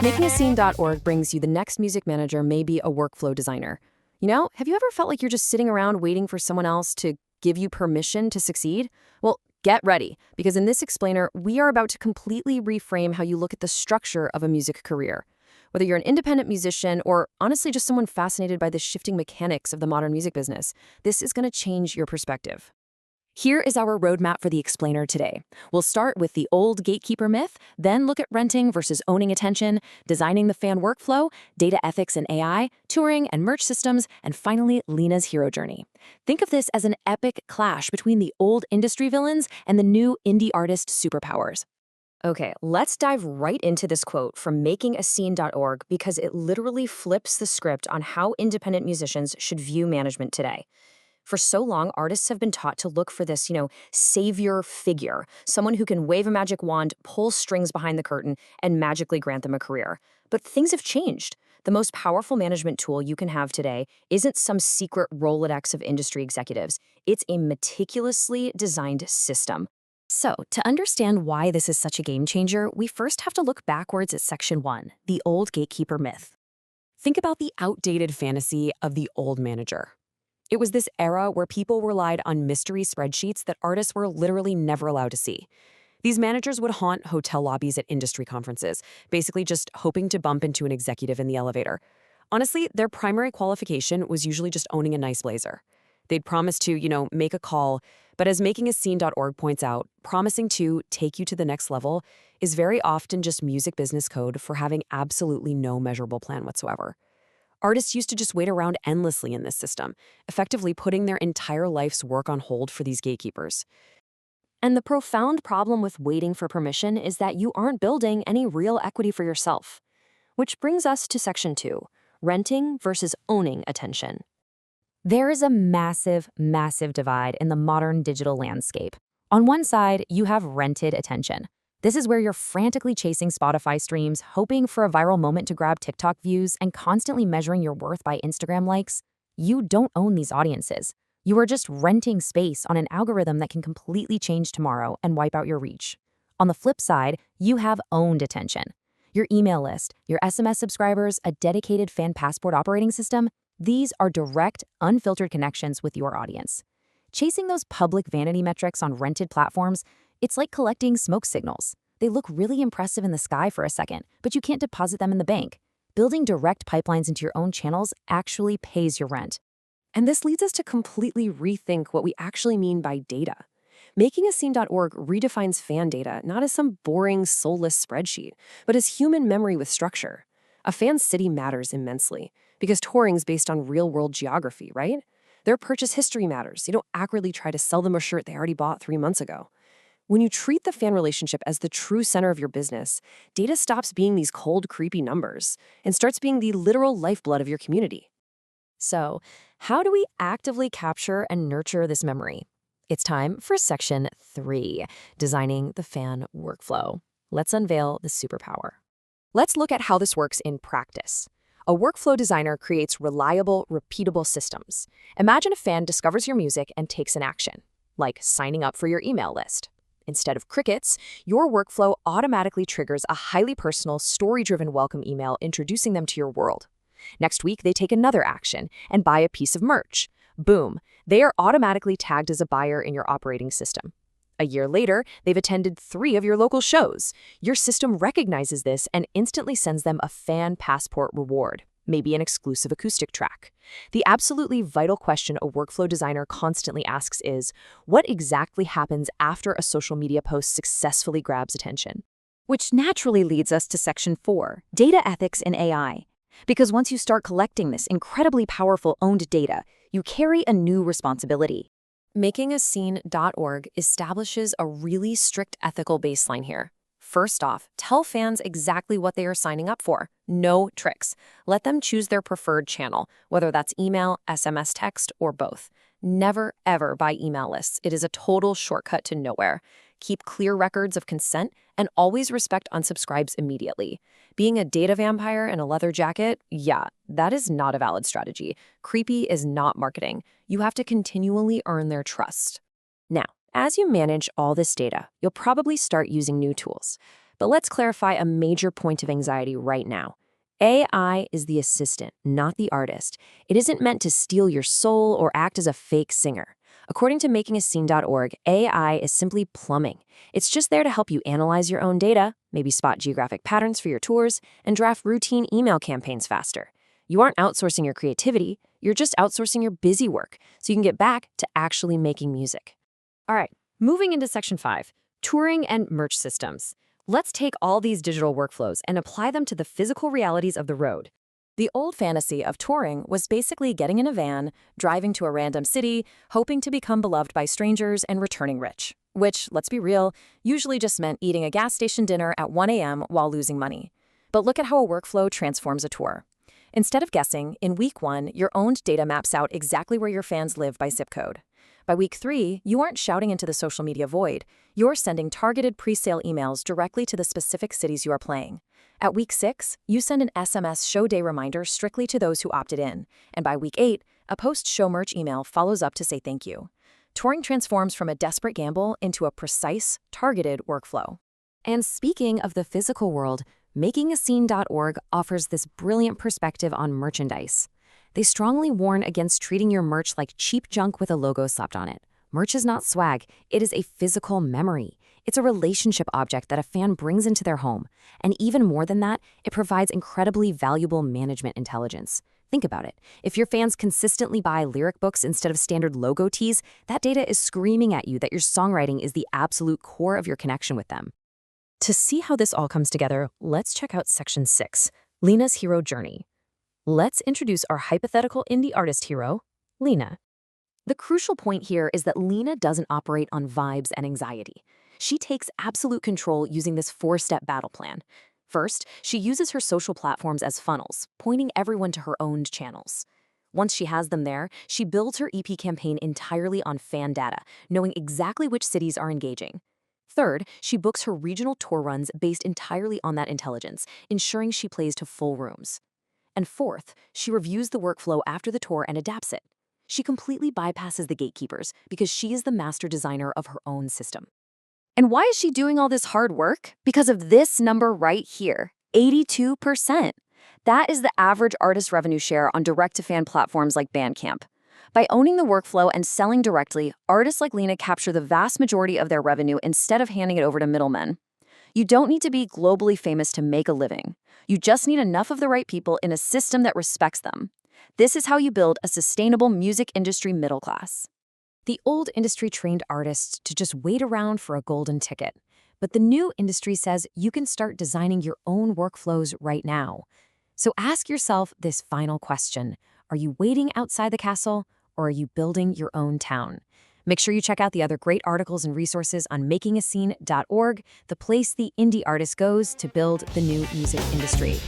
MakingAScene.org brings you the next music manager may be a workflow designer. Have you ever felt like you're just sitting around waiting for someone else to give you permission to succeed? Well, get ready, because in this explainer, we are about to completely reframe how you look at the structure of a music career. Whether you're an independent musician or honestly just someone fascinated by the shifting mechanics of the modern music business, this is going to change your perspective. Here is our roadmap for the explainer today. We'll start with the old gatekeeper myth, then look at renting versus owning attention, designing the fan workflow, data ethics and AI, touring and merch systems, and finally, Lena's hero journey. Think of this as an epic clash between the old industry villains and the new indie artist superpowers. Okay, let's dive right into this quote from MakingAScene.org because it literally flips the script on how independent musicians should view management today. For so long, artists have been taught to look for this, savior figure, someone who can wave a magic wand, pull strings behind the curtain, and magically grant them a career. But things have changed. The most powerful management tool you can have today isn't some secret Rolodex of industry executives. It's a meticulously designed system. So, to understand why this is such a game changer, we first have to look backwards at Section 1, the old gatekeeper myth. Think about the outdated fantasy of the old manager. It was this era where people relied on mystery spreadsheets that artists were literally never allowed to see. These managers would haunt hotel lobbies at industry conferences, basically just hoping to bump into an executive in the elevator. Honestly, their primary qualification was usually just owning a nice blazer. They'd promise to, make a call, but as MakingAScene.org points out, promising to take you to the next level is very often just music business code for having absolutely no measurable plan whatsoever. Artists used to just wait around endlessly in this system, effectively putting their entire life's work on hold for these gatekeepers. And the profound problem with waiting for permission is that you aren't building any real equity for yourself. Which brings us to Section 2, renting versus owning attention. There is a massive, massive divide in the modern digital landscape. On one side, you have rented attention. This is where you're frantically chasing Spotify streams, hoping for a viral moment to grab TikTok views, and constantly measuring your worth by Instagram likes. You don't own these audiences. You are just renting space on an algorithm that can completely change tomorrow and wipe out your reach. On the flip side, you have owned attention. Your email list, your SMS subscribers, a dedicated fan passport operating system, these are direct, unfiltered connections with your audience. Chasing those public vanity metrics on rented platforms, it's like collecting smoke signals. They look really impressive in the sky for a second, but you can't deposit them in the bank. Building direct pipelines into your own channels actually pays your rent. And this leads us to completely rethink what we actually mean by data. MakingAScene.org redefines fan data not as some boring, soulless spreadsheet, but as human memory with structure. A fan's city matters immensely, because touring's based on real-world geography, right? Their purchase history matters. You don't accurately try to sell them a shirt they already bought 3 months ago. When you treat the fan relationship as the true center of your business, data stops being these cold, creepy numbers and starts being the literal lifeblood of your community. So, how do we actively capture and nurture this memory? It's time for Section 3, designing the fan workflow. Let's unveil the superpower. Let's look at how this works in practice. A workflow designer creates reliable, repeatable systems. Imagine a fan discovers your music and takes an action, like signing up for your email list. Instead of crickets, your workflow automatically triggers a highly personal, story-driven welcome email introducing them to your world. Next week, they take another action and buy a piece of merch. Boom, they are automatically tagged as a buyer in your operating system. A year later, they've attended 3 of your local shows. Your system recognizes this and instantly sends them a fan passport reward, maybe an exclusive acoustic track. The absolutely vital question a workflow designer constantly asks is, what exactly happens after a social media post successfully grabs attention? Which naturally leads us to Section 4, data ethics and AI. Because once you start collecting this incredibly powerful owned data, you carry a new responsibility. MakingAScene.org establishes a really strict ethical baseline here. First off, tell fans exactly what they are signing up for. No tricks. Let them choose their preferred channel, whether that's email, SMS text, or both. Never, ever buy email lists. It is a total shortcut to nowhere. Keep clear records of consent and always respect unsubscribes immediately. Being a data vampire in a leather jacket, yeah, that is not a valid strategy. Creepy is not marketing. You have to continually earn their trust. Now, as you manage all this data, you'll probably start using new tools. But let's clarify a major point of anxiety right now. AI is the assistant, not the artist. It isn't meant to steal your soul or act as a fake singer. According to makingascene.org, AI is simply plumbing. It's just there to help you analyze your own data, maybe spot geographic patterns for your tours, and draft routine email campaigns faster. You aren't outsourcing your creativity, you're just outsourcing your busy work, so you can get back to actually making music. All right, moving into Section 5, touring and merch systems. Let's take all these digital workflows and apply them to the physical realities of the road. The old fantasy of touring was basically getting in a van, driving to a random city, hoping to become beloved by strangers and returning rich. Which, let's be real, usually just meant eating a gas station dinner at 1 a.m. while losing money. But look at how a workflow transforms a tour. Instead of guessing, in week 1, your owned data maps out exactly where your fans live by zip code. By week 3, you aren't shouting into the social media void. You're sending targeted pre-sale emails directly to the specific cities you are playing. At week 6, you send an SMS show day reminder strictly to those who opted in. And by week 8, a post-show merch email follows up to say thank you. Touring transforms from a desperate gamble into a precise, targeted workflow. And speaking of the physical world, makingascene.org offers this brilliant perspective on merchandise. They strongly warn against treating your merch like cheap junk with a logo slapped on it. Merch is not swag, it is a physical memory. It's a relationship object that a fan brings into their home. And even more than that, it provides incredibly valuable management intelligence. Think about it. If your fans consistently buy lyric books instead of standard logo tees, that data is screaming at you that your songwriting is the absolute core of your connection with them. To see how this all comes together, let's check out Section 6, Lena's Hero Journey. Let's introduce our hypothetical indie artist hero, Lena. The crucial point here is that Lena doesn't operate on vibes and anxiety. She takes absolute control using this 4-step battle plan. First, she uses her social platforms as funnels, pointing everyone to her owned channels. Once she has them there, she builds her EP campaign entirely on fan data, knowing exactly which cities are engaging. Third, she books her regional tour runs based entirely on that intelligence, ensuring she plays to full rooms. And fourth, she reviews the workflow after the tour and adapts it. She completely bypasses the gatekeepers because she is the master designer of her own system. And why is she doing all this hard work? Because of this number right here, 82%. That is the average artist revenue share on direct-to-fan platforms like Bandcamp. By owning the workflow and selling directly, artists like Lena capture the vast majority of their revenue instead of handing it over to middlemen. You don't need to be globally famous to make a living. You just need enough of the right people in a system that respects them. This is how you build a sustainable music industry middle class. The old industry trained artists to just wait around for a golden ticket. But the new industry says you can start designing your own workflows right now. So ask yourself this final question. Are you waiting outside the castle, or are you building your own town? Make sure you check out the other great articles and resources on makingascene.org, the place the indie artist goes to build the new music industry.